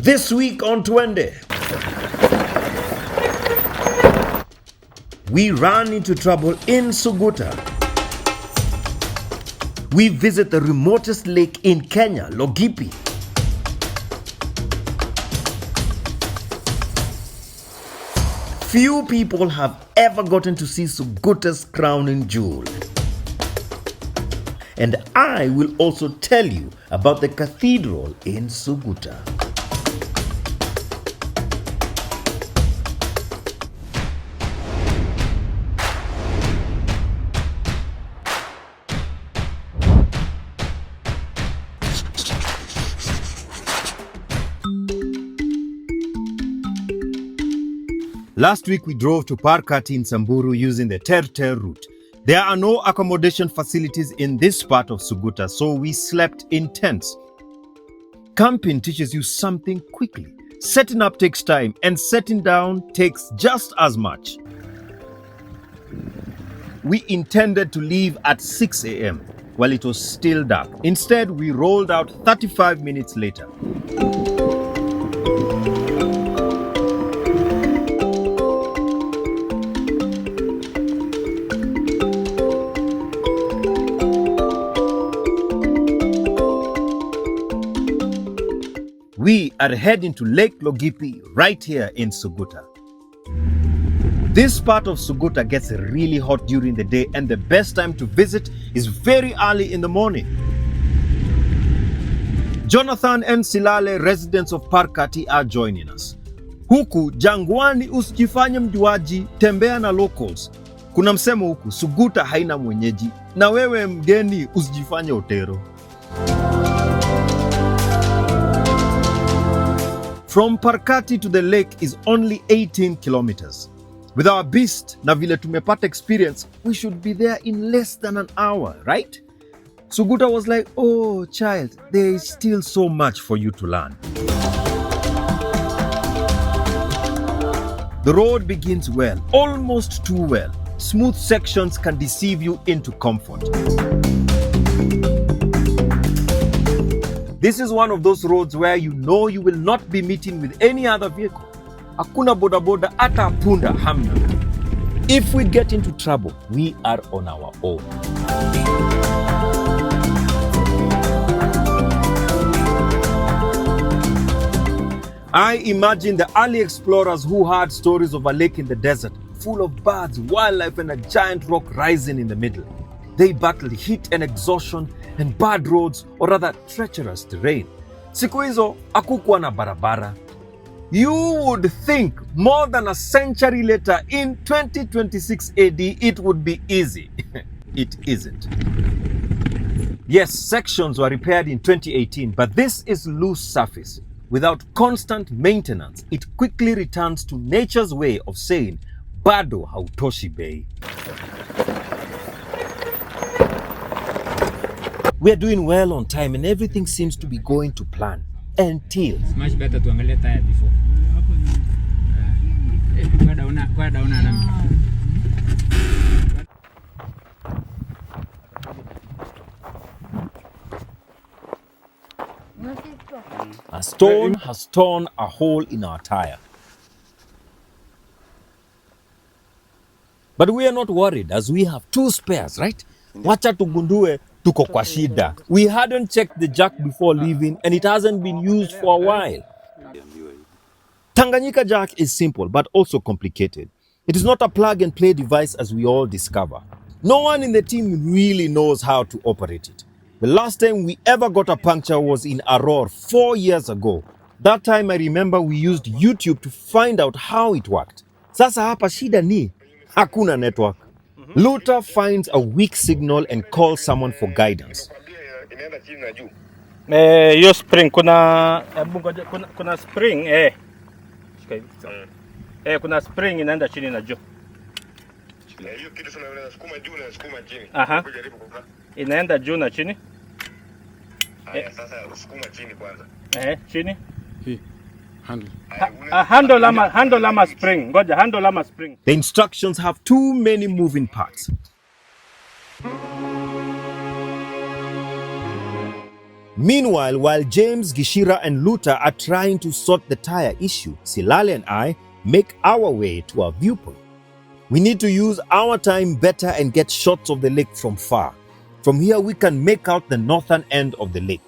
This week on Twende, we run into trouble in Suguta. We visit the remotest lake in Kenya, Logipi. Few people have ever gotten to see Suguta's crowning jewel. And I will also tell you about the Cathedral in Suguta. Last week we drove to Parkati in Samburu using the Ter route. There are no accommodation facilities in this part of Suguta, so we slept in tents. Camping teaches you something quickly. Setting up takes time and setting down takes just as much. We intended to leave at 6 a.m. while it was still dark. Instead, we rolled out 35 minutes later. We are heading to Lake Logipi right here in Suguta. This part of Suguta gets really hot during the day, and the best time to visit is very early in the morning. Jonathan and Silale, residents of Parkati, are joining us. Huku jangwani usijifanye mjuaji, tembea na locals. Kuna msemo huku, Suguta haina mwenyeji, na wewe mgeni usijifanye otero. From Parkati to the lake is only 18 kilometers. With our beast na vile tumepata experience, we should be there in less than an hour, right? Suguta was like, oh child, there is still so much for you to learn. The road begins well, almost too well. Smooth sections can deceive you into comfort. This is one of those roads where you know you will not be meeting with any other vehicle. Hakuna boda boda ata punda hamna. If we get into trouble, we are on our own. I imagine the early explorers who had stories of a lake in the desert, full of birds, wildlife, and a giant rock rising in the middle. They battled heat and exhaustion and bad roads, or rather treacherous terrain. Siku hizo hakukuwa na barabara. You would think more than a century later in 2026 AD it would be easy. It isn't. Yes, sections were repaired in 2018, but this is loose surface. Without constant maintenance, it quickly returns to nature's way of saying, bado hautoshi bei. We are doing well on time and everything seems to be going to plan. Until... It's much better to angalia tire before. Kwa dauna nami. A stone has torn a hole in our tire. But we are not worried as we have two spares, right? Wacha tugundue tuko kwa shida. We hadn't checked the jack before leaving and it hasn't been used for a while. Tanganyika jack is simple but also complicated. It is not a plug-and-play device as we all discover. No one in the team really knows how to operate it. The last time we ever got a puncture was in Aurora 4 years ago. That time I remember we used YouTube to find out how it worked. Sasa hapa shida ni hakuna network. Luther finds a weak signal and calls someone for guidance. Yo spring kuna spring kuna spring inaenda chini na juu. Hiyo kitu tunaona sukuma juu na sukuma chini. Kujaribu kukaa. Inaenda juu na chini. Sasa sukuma chini kwanza. Chini. Hii. Handle lama spring. Ngoja handle lama spring. The instructions have too many moving parts. Meanwhile, while James, Gishira and Luta are trying to sort the tire issue, Silale and I make our way to our viewpoint. We need to use our time better and get shots of the lake from far. From here we can make out the northern end of the lake.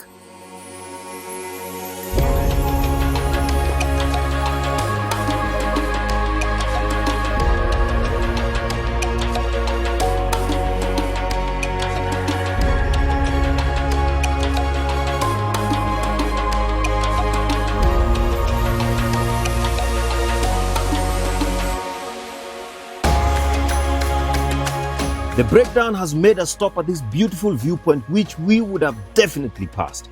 The breakdown has made us stop at this beautiful viewpoint which we would have definitely passed.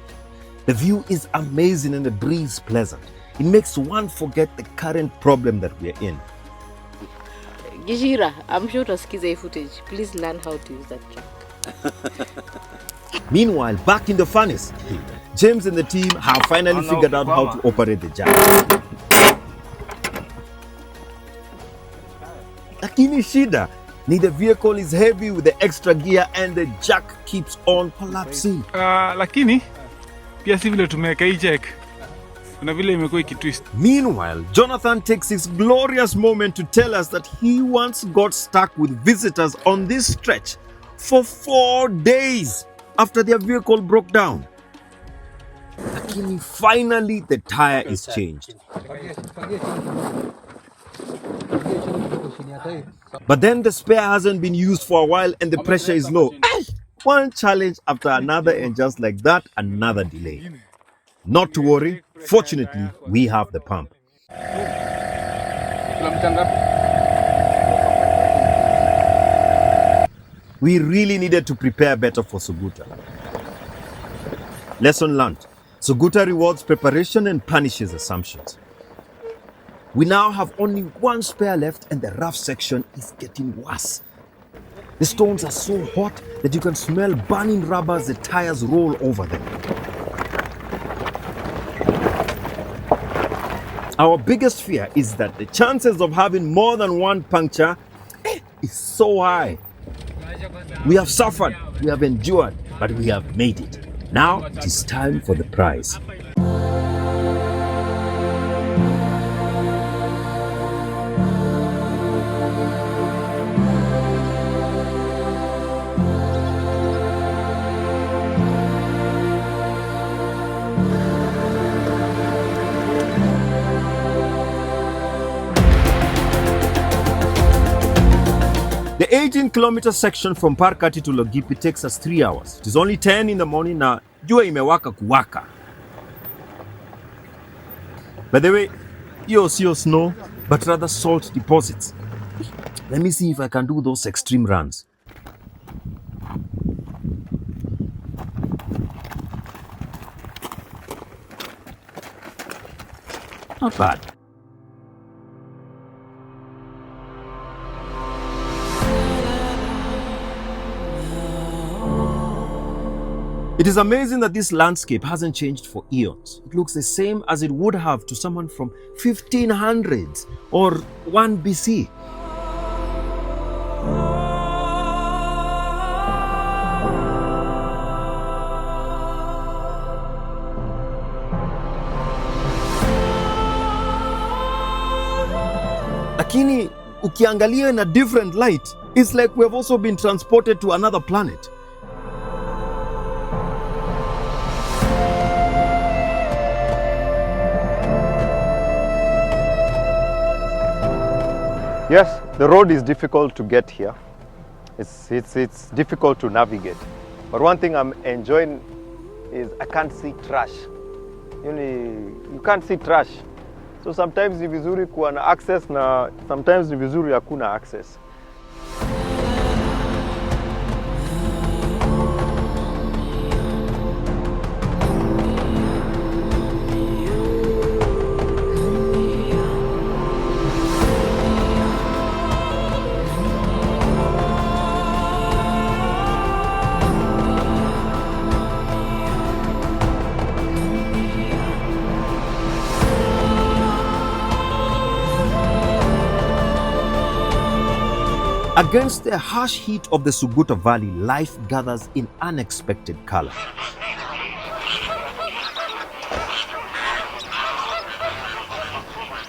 The view is amazing and the breeze pleasant. It makes one forget the current problem that we are in. Gishira, I'm sure to skiz a footage. Please learn how to use that track. Meanwhile, back in the furnace, James and the team have finally figured out how to operate the jack. Lakini shida, the vehicle is heavy with the extra gear and the jack keeps on collapsing. Lakini pia si vile tumeweka hii jack. Kuna vile imekuwa ikitwist. Meanwhile, Jonathan takes his glorious moment to tell us that he once got stuck with visitors on this stretch for 4 days after their vehicle broke down. Lakini finally the tire is changed. But then the spare hasn't been used for a while and the pressure is low. One challenge after another, and just like that, another delay. Not to worry, fortunately, we have the pump. We really needed to prepare better for Suguta. Lesson learned. Suguta rewards preparation and punishes assumptions. We now have only one spare left and the rough section is getting worse. The stones are so hot that you can smell burning rubber as the tires roll over them. Our biggest fear is that the chances of having more than one puncture is so high. We have suffered, we have endured, but we have made it. Now it is time for the prize. The 18-kilometer section from Parkati to Logipi takes us 3 hours. It is only 10 in the morning na jua imewaka kuwaka. By the way, hiyo sio snow, but rather salt deposits. Let me see if I can do those extreme runs. Not bad. It is amazing that this landscape hasn't changed for eons. It looks the same as it would have to someone from 1500s or 1 BC. Lakini ukiangalia in a different light, it's like we have also been transported to another planet. Yes, the road is difficult to get here. It's difficult to navigate. But one thing I'm enjoying is I can't see trash. You can't see trash. So sometimes ni vizuri kuwa na access na sometimes ni vizuri hakuna access. Against the harsh heat of the Suguta Valley, life gathers in unexpected color.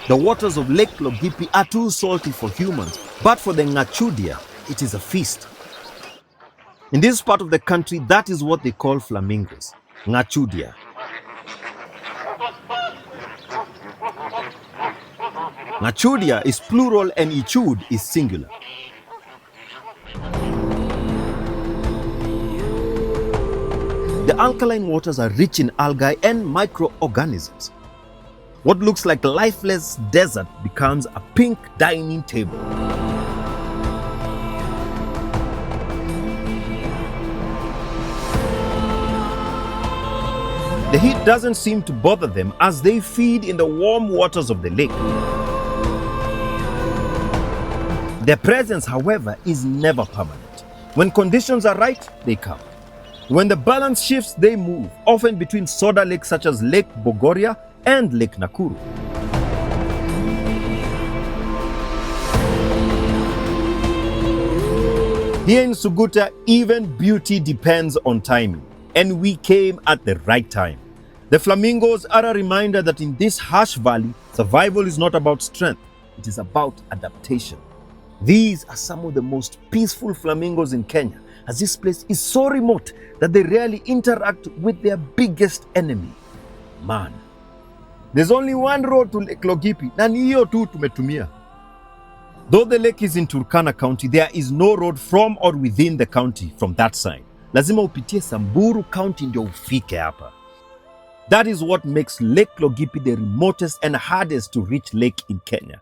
The waters of Lake Logipi are too salty for humans, but for the Ngachudia, it is a feast. In this part of the country, that is what they call flamingos, Ngachudia. Ngachudia is plural and Ichud is singular. The alkaline waters are rich in algae and microorganisms. What looks like a lifeless desert becomes a pink dining table. The heat doesn't seem to bother them as they feed in the warm waters of the lake. Their presence, however, is never permanent. When conditions are right, they come. When the balance shifts, they move, often between soda lakes such as Lake Bogoria and Lake Nakuru. Here in Suguta, even beauty depends on timing, and we came at the right time. The flamingos are a reminder that in this harsh valley, survival is not about strength, it is about adaptation. These are some of the most peaceful flamingos in Kenya, as this place is so remote that they rarely interact with their biggest enemy, man. There's only one road to Lake Logipi, na ni hiyo tu tumetumia. Though the lake is in Turkana County, there is no road from or within the county from that side. Lazima upitie Samburu County ndio ufike hapa. That is what makes Lake Logipi the remotest and hardest to reach lake in Kenya.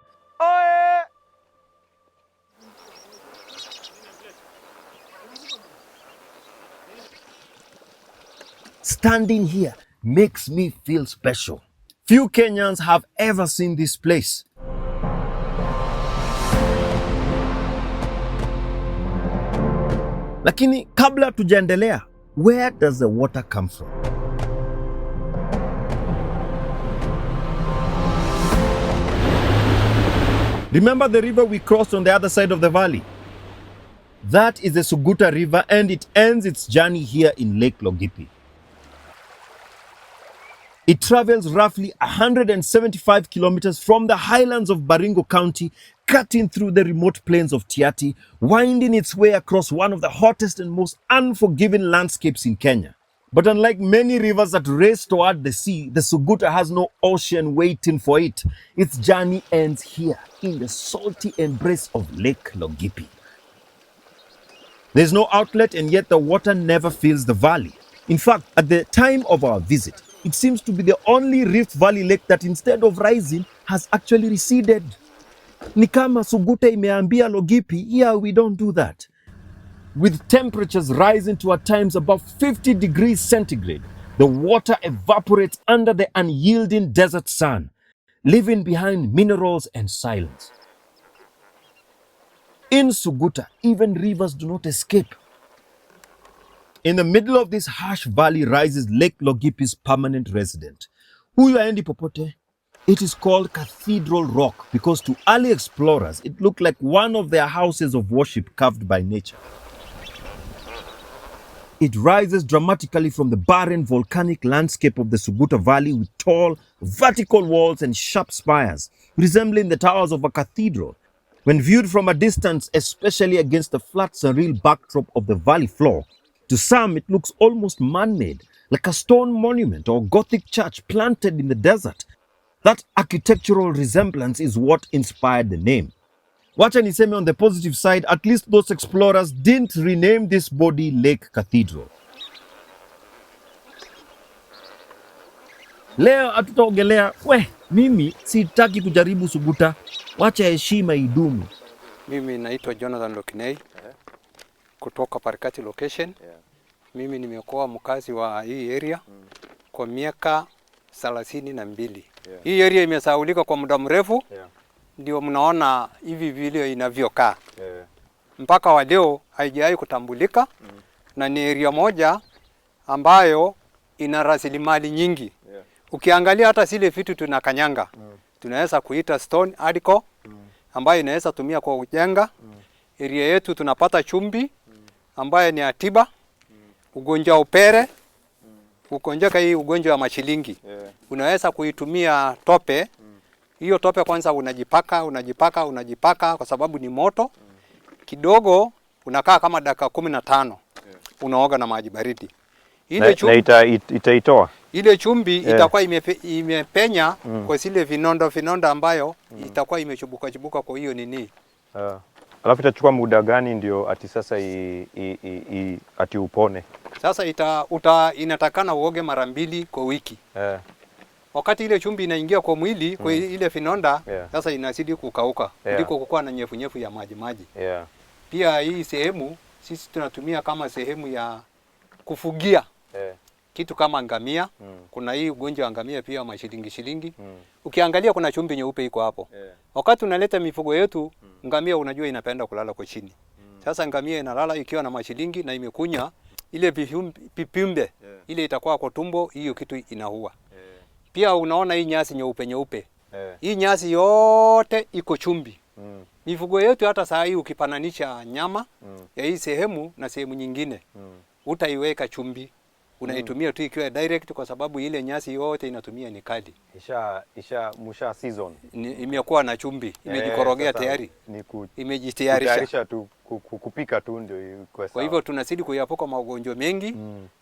Standing here makes me feel special. Few Kenyans have ever seen this place. Lakini kabla tujaendelea, where does the water come from? Remember the river we crossed on the other side of the valley? That is the Suguta River, and it ends its journey here in Lake Logipi. It travels roughly 175 kilometers from the highlands of Baringo County, cutting through the remote plains of Tiaty, winding its way across one of the hottest and most unforgiving landscapes in Kenya. But unlike many rivers that race toward the sea, the Suguta has no ocean waiting for it. Its journey ends here, in the salty embrace of Lake Logipi. There's no outlet, and yet the water never fills the valley. In fact, at the time of our visit, it seems to be the only Rift Valley lake that instead of rising has actually receded. Ni kama Suguta imeambia Logipi, yeah, we don't do that. With temperatures rising to at times above 50 degrees centigrade, the water evaporates under the unyielding desert sun, leaving behind minerals and silence. In Suguta, even rivers do not escape. In the middle of this harsh valley rises Lake Logipi's permanent resident. Huyu haendi popote. It is called Cathedral Rock because to early explorers, it looked like one of their houses of worship carved by nature. It rises dramatically from the barren volcanic landscape of the Suguta Valley with tall, vertical walls and sharp spires, resembling the towers of a cathedral. When viewed from a distance, especially against the flat, surreal backdrop of the valley floor, to some, it looks almost man-made, like a stone monument or Gothic church planted in the desert. That architectural resemblance is what inspired the name. Wacha niseme on the positive side, at least those explorers didn't rename this body Lake Cathedral. Leo hatutaogelea, mimi sitaki kujaribu Suguta, wacha heshima idumu. Mimi naitwa Jonathan Lokinei kutoka Parikati location. Mimi nimekuwa mkazi wa hii area kwa miaka 32. Hii area imesahaulika kwa muda mrefu. Ndio mnaona hivi vile inavyokaa. Mpaka wa leo haijawahi kutambulika na ni area moja ambayo ina rasilimali nyingi. Ukiangalia hata zile vitu tunakanyanga. Tunaweza kuita stone article ambayo inaweza tumia kwa kujenga. Area yetu tunapata chumbi ambayo ni atiba, ugonjwa upere, ugonjwa hii ugonjwa wa mashilingi. Unaweza kuitumia tope Hiyo tope kwanza unajipaka kwa sababu ni moto. Kidogo unakaa kama dakika 15. Unaoga na maji baridi. Ile chumvi itaitoa. Ile chumvi itakuwa imepenya kwa zile vinonda ambayo itakuwa imechubuka kwa hiyo nini. Alafu itachukua muda gani ndio ati sasa ati upone? Sasa inatakana uoge mara 2 kwa wiki. Wakati ile chumvi inaingia kwa mwili kwa ile vinonda sasa inazidi kukauka ndiko kukua na nyefu ya maji. Pia hii sehemu sisi tunatumia kama sehemu ya kufugia kitu kama ngamia. Kuna hii ugonjwa wa ngamia pia mashilingi. Ukiangalia kuna chumvi nyeupe iko hapo. Wakati unaleta mifugo yetu ngamia unajua inapenda kulala kwa chini. Sasa ngamia inalala ikiwa na mashilingi na imekunya ile vipimbe ile itakuwa kwa tumbo, hiyo kitu inaua. Pia unaona hii nyasi nyeupe. Hii nyasi yote iko chumvi. Mifugo yetu hata saa hii ukipananisha nyama ya hii sehemu na sehemu nyingine utaiweka chumvi. Unaitumia tu ikiwa direct kwa sababu ile nyasi yote inatumia ni kali. Musha season. Imekuwa na chumvi, imejikorogea tayari. Imejitayarisha tu kupika tu ndio kwa sawa. Kwa hivyo tunazidi kuyapoka magonjwa mengi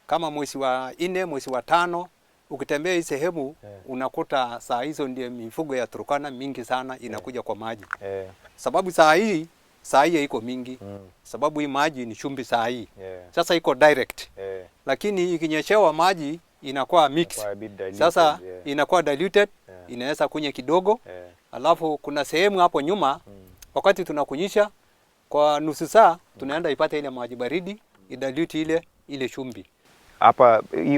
kama mwezi wa 4, mwezi wa 5 ukitembea hii sehemu unakuta saa hizo ndio mifugo ya Turkana mingi sana inakuja kwa maji. Sababu saa hii iko mingi. Sababu hii maji ni chumvi saa hii. Sasa iko direct. Lakini ikinyeshewa maji inakuwa mix. Sasa inakuwa diluted, inaweza kunya kidogo. Alafu kuna sehemu hapo nyuma wakati tunakunyisha kwa nusu saa tunaenda ipate ile maji baridi, idilute ile chumvi.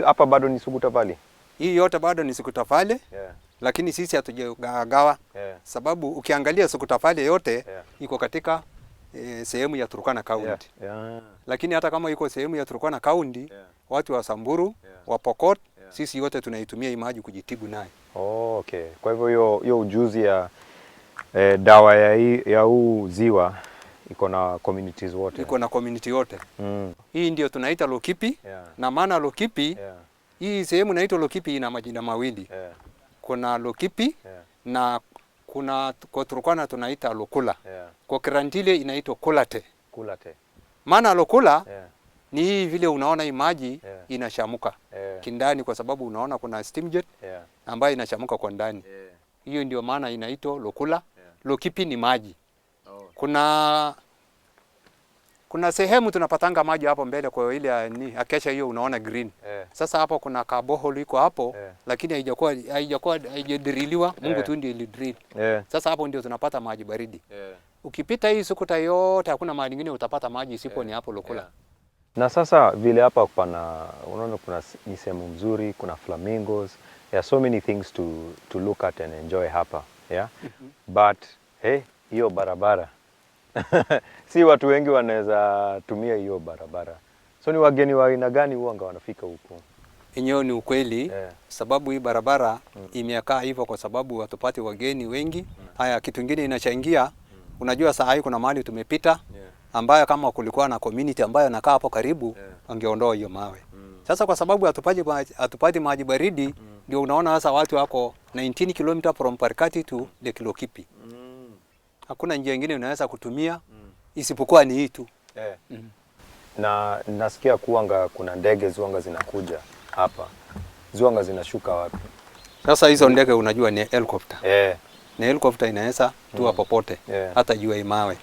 Hapa bado ni Suguta Valley. Hii yote bado ni Suguta Valley. Lakini sisi hatujagawa. Sababu ukiangalia Suguta Valley yote iko katika sehemu ya Turkana County. Lakini hata kama iko sehemu ya Turkana County, watu wa Samburu, wa Pokot, sisi yote tunaitumia hii maji kujitibu naye. Okay. Kwa hivyo hiyo ujuzi ya dawa ya huu ziwa iko na communities wote. Iko na community yote. Hii ndio tunaita Logipi. Na maana Logipi, hii sehemu inaitwa Logipi ina majina mawili. Kuna Logipi na kuna kwa Turkana tunaita Lokula. Kwa Kirandile inaitwa Kulate. Maana Lokula ni hii vile unaona hii maji inashamuka kindani kwa sababu unaona kuna steam jet ambayo inashamuka kwa ndani. Hiyo ndio maana inaitwa Lokula. Logipi ni maji. Kuna sehemu tunapatanga maji hapo mbele kwa ile ni akesha hiyo unaona green. Sasa hapo kuna kabohole iko hapo lakini haijadriliwa. Mungu tu ndiye alidrill. Sasa hapo ndio tunapata maji baridi. Ukipita hii Suguta yote hakuna mahali nyingine utapata maji isipo ni hapo Lokula. Na sasa vile hapa unaona kuna ni sehemu nzuri, kuna flamingos. There are so many things to look at and enjoy hapa. But hiyo barabara si watu wengi wanaweza tumia hiyo barabara. So ni wageni wa aina gani huanga wanafika huko? Enyewe ni ukweli sababu hii barabara imekaa hivyo kwa sababu watupati wageni wengi. Haya kitu kingine inachangia, unajua saa hii kuna mahali tumepita ambayo kama kulikuwa na community ambayo nakaa hapo karibu wangeondoa hiyo mawe. Sasa kwa sababu hatupati maji baridi ndio unaona sasa watu wako 19 km from Parikati to Lake Logipi. Hakuna njia nyingine unaweza kutumia isipokuwa ni hii tu. Na nasikia kuanga kuna ndege zuanga zinakuja hapa. Zuanga zinashuka wapi? Sasa hizo ndege unajua ni helicopter. Ni helicopter inaweza tua popote hata juu ya mawe.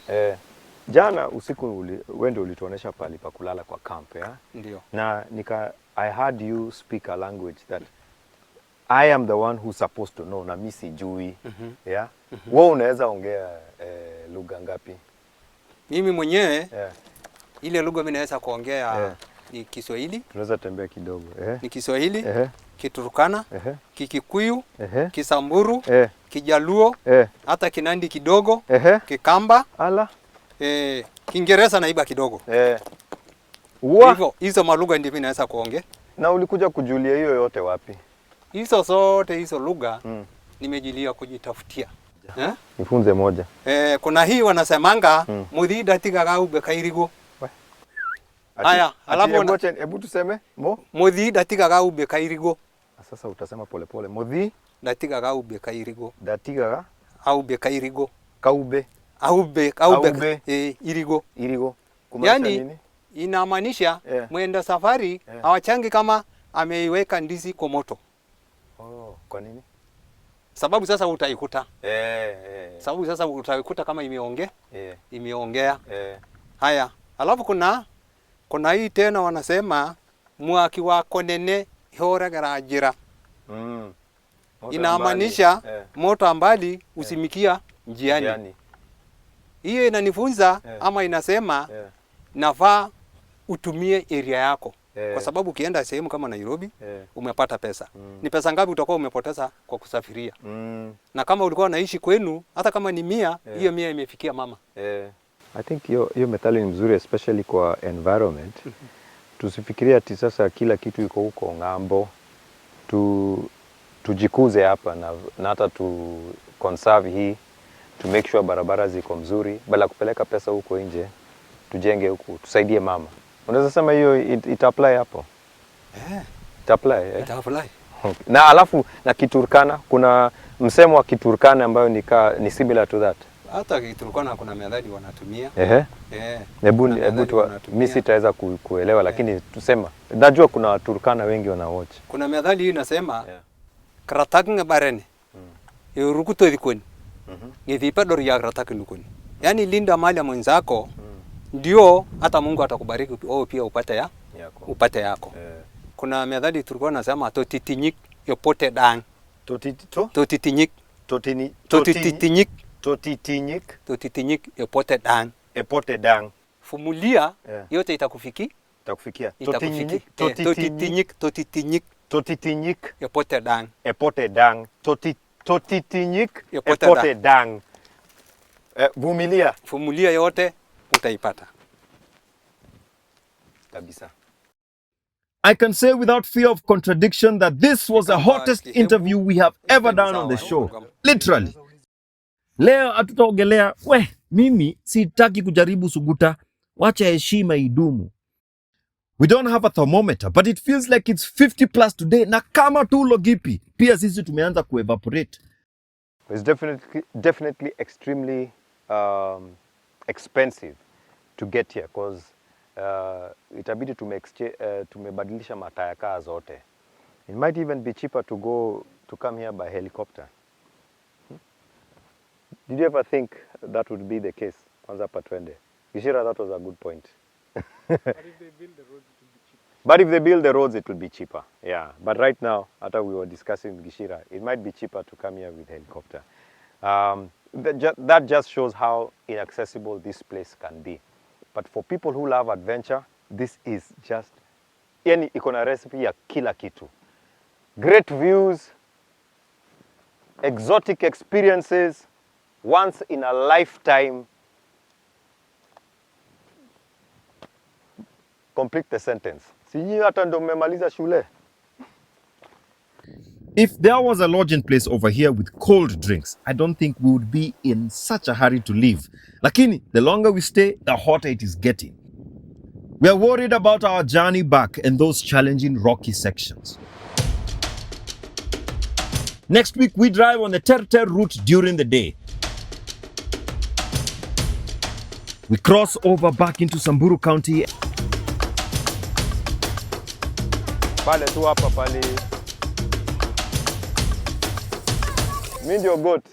Jana usiku wewe ndio ulituonesha pale pa kulala kwa camp Ndio. Na I heard you speak a language that I am the one who's supposed to know na mimi sijui. Wewe unaweza ongea lugha ngapi? Mimi mwenyewe ile lugha mimi naweza kuongea ni Kiswahili. Tunaweza tembea kidogo. Ni Kiswahili, Kiturkana, Kikikuyu, Kisamburu, Kijaluo, hata Kinandi kidogo, Kikamba, Kiingereza naiba kidogo. Hivyo hizo malugha ndio mimi naweza kuongea. Na ulikuja kujulia hiyo yote wapi? Hizo zote hizo lugha nimejilia kujitafutia. Nifunze moja. Kuna hii wanasemanga muthida tigaga ube kairigo. Haya, alafu hebu tuseme muthida tigaga ube kairigo. Sasa utasema polepole. Modhi Datiga kaube kairigo. datiga Aube kairigo. kaube Aube irigo. irigo. Kumaanisha Yani nini? inamaanisha mwenda safari hawachangi kama ameiweka ndizi kwa moto. Oh, kwa nini? Sababu sasa utaikuta. Sababu sasa utaikuta kama imeongea. Haya, alafu kuna hii tena wanasema mwaki wako nene hora garajira. Inamaanisha moto ambali usimikia njiani. Hiyo inanifunza ama inasema nafaa utumie area yako. Kwa sababu ukienda sehemu kama Nairobi umepata pesa. Ni pesa ngapi utakuwa umepoteza kwa kusafiria? Na kama ulikuwa unaishi kwenu hata kama ni 100, hiyo 100 imefikia mama. I think hiyo methali ni mzuri especially kwa environment. Tusifikirie ati sasa kila kitu iko huko ng'ambo. Tujikuze hapa na hata tu conserve hii, to make sure barabara ziko mzuri, bila kupeleka pesa huko nje, tujenge huku, tusaidie mama. Unaweza sema hiyo it apply hapo? It apply. It apply. Okay. Na alafu na Kiturkana, kuna msemo wa Kiturkana ambayo ni similar to that. Hata Kiturkana kuna methali wanatumia. Hebu mimi sitaweza kuelewa lakini tusema najua kuna Waturkana wengi wana watch. Kuna methali hii inasema karatak barene. Yurukuto dikoni. Ngivipa dori ya karatak nukoni. Yaani linda mali ya mwenzako ndio hata Mungu atakubariki wewe pia upate yako. Kuna methali tulikuwa nasema totitinyik yopote dang. Totitinyik yopote dang. Epote dang. Fumulia yote itakufikia. Totitinyik yopote dang. Epote dang. Totitinyik epote dang. Vumilia. Fumulia yote utaipata. Kabisa. I can say without fear of contradiction that this was the hottest interview we have ever done on the show. Literally. Leo hatutaogelea. Mimi sitaki kujaribu Suguta. Wacha heshima idumu. We don't have a thermometer, but it feels like it's 50 plus today. Na kama tu Logipi, pia sisi tumeanza kuevaporate. It's definitely extremely expensive to get here because itabidi tumebadilisha mataya kaa zote. It might even be cheaper to come here by helicopter. Did you ever think that would be the case? Kwanza hapa twende. Gishira, that was a good point. But if they build the roads, it will be cheaper. Yeah. But right now, after we were discussing with Gishira, it might be cheaper to come here with helicopter. That just shows how inaccessible this place can be. But for people who love adventure, this is just yani iko na recipe ya kila kitu. Great views, exotic experiences, once in a lifetime. Complete the sentence. Sijui hata ndo mmemaliza shule. If there was a lodging place over here with cold drinks, I don't think we would be in such a hurry to leave. Lakini, the longer we stay, the hotter it is getting. We are worried about our journey back and those challenging rocky sections. Next week, we drive on the Ter route during the day. We cross over back into Samburu County. Pale tu hapa pale. Mimi ndio goat.